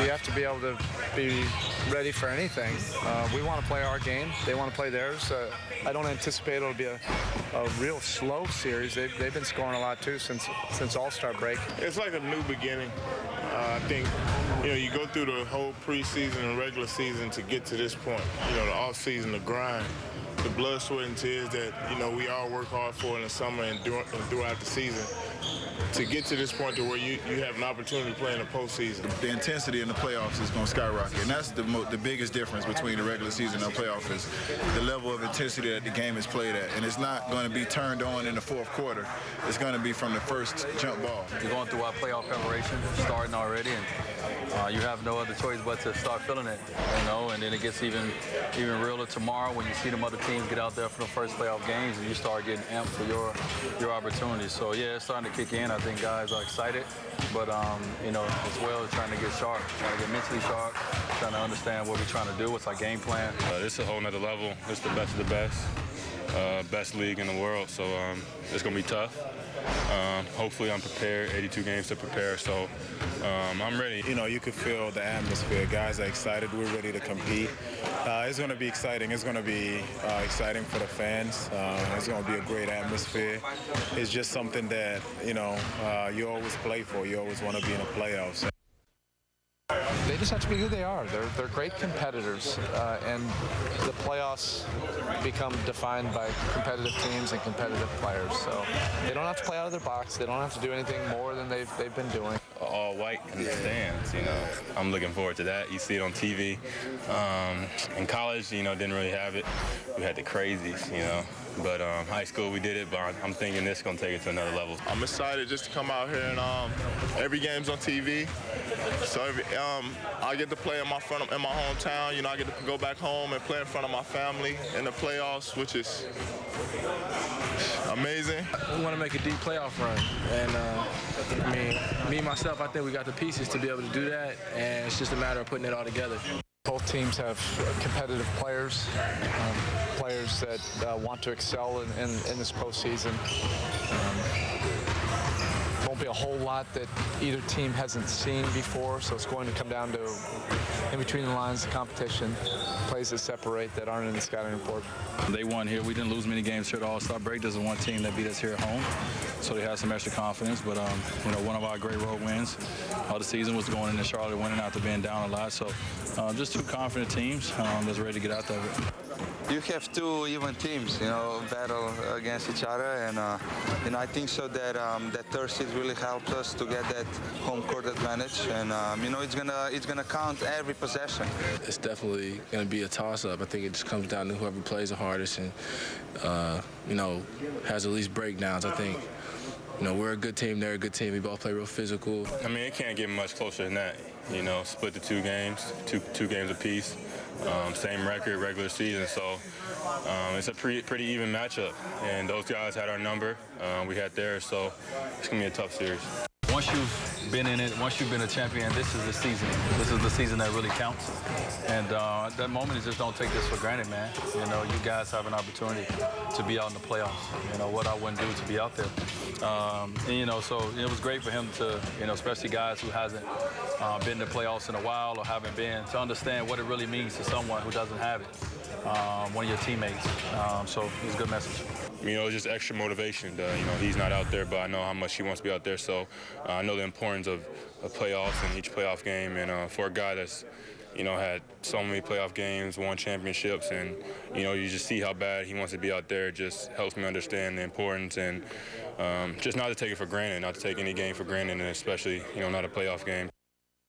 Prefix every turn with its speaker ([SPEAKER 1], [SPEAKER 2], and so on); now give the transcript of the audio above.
[SPEAKER 1] You have to be able to be ready for anything. We want to play our game. They want to play theirs. I don't anticipate it'll be a real slow series. They've been scoring a lot, too, since All-Star break.
[SPEAKER 2] It's like a new beginning. I think, you go through the whole preseason and regular season to get to this point. The off-season, the grind, the blood, sweat, and tears that, we all work hard for in the summer and throughout the season. To get to this point to where you have an opportunity to play in the postseason.
[SPEAKER 3] The intensity in the playoffs is going to skyrocket, and that's the biggest difference between the regular season and the playoff is the level of intensity that the game is played at. And it's not going to be turned on in the fourth quarter. It's going to be from the first jump ball.
[SPEAKER 4] We're going through our playoff preparation, starting already, and you have no other choice but to start feeling it, and then it gets even realer tomorrow when you see them other teams get out there for the first playoff games and you start getting amped for your opportunities. So, yeah, it's starting to kick in. I think guys are excited, but, as well as trying to get sharp, trying to get mentally sharp, trying to understand what we're trying to do, what's our game plan.
[SPEAKER 5] This is a whole nother level. It's the best of the best league in the world, so it's going to be tough. Hopefully I'm prepared, 82 games to prepare, so I'm ready.
[SPEAKER 6] You could feel the atmosphere. Guys are excited. We're ready to compete. It's going to be exciting. It's going to be exciting for the fans. It's going to be a great atmosphere. It's just something that, you always play for. You always want to be in the playoffs.
[SPEAKER 1] They just have to be who they are. They're great competitors, and the playoffs become defined by competitive teams and competitive players. So they don't have to play out of their box. They don't have to do anything more than they've been doing.
[SPEAKER 5] All white in the stands, I'm looking forward to that. You see it on TV. In college, didn't really have it. We had the crazies, But high school we did it, but I'm thinking this is going to take it to another level.
[SPEAKER 2] I'm excited just to come out here and every game's on TV. So I get to play in my hometown. I get to go back home and play in front of my family in the playoffs, which is amazing.
[SPEAKER 7] We want to make a deep playoff run, and me myself, I think we got the pieces to be able to do that, and it's just a matter of putting it all together.
[SPEAKER 1] Both teams have competitive players, players that want to excel in this postseason. Won't be a whole lot that either team hasn't seen before, so it's going to come down to, in between the lines, the competition, plays that separate that aren't in the scouting report.
[SPEAKER 4] They won here. We didn't lose many games here at All-Star break. There's one team that beat us here at home, so they have some extra confidence. But, one of our great road wins of the season was going into Charlotte, winning after being down a lot. So just two confident teams that's ready to get out there.
[SPEAKER 8] You have two even teams, battle against each other, and I think so that that third seed really helped us to get that home court advantage, and it's gonna count every possession.
[SPEAKER 7] It's definitely gonna be a toss-up. I think it just comes down to whoever plays the hardest and has the least breakdowns. I think we're a good team, they're a good team. We both play real physical.
[SPEAKER 5] I mean, it can't get much closer than that. Split the two games, two games apiece. Same record, regular season, so it's a pretty even matchup. And those guys had our number, we had theirs, so it's gonna be a tough series.
[SPEAKER 4] Once you've been in it, once you've been a champion, this is the season. This is the season that really counts. And at that moment, you just don't take this for granted, man. You guys have an opportunity to be out in the playoffs. What I wouldn't do to be out there. So it was great for him to, especially guys who hasn't been in the playoffs in a while or haven't been, to understand what it really means to someone who doesn't have it, one of your teammates. So it was a good message.
[SPEAKER 5] It's just extra motivation. He's not out there, but I know how much he wants to be out there. So I know the importance of playoffs and each playoff game. And for a guy that's, had so many playoff games, won championships, and, you just see how bad he wants to be out there. It just helps me understand the importance and just not to take it for granted, not to take any game for granted, and especially, not a playoff game.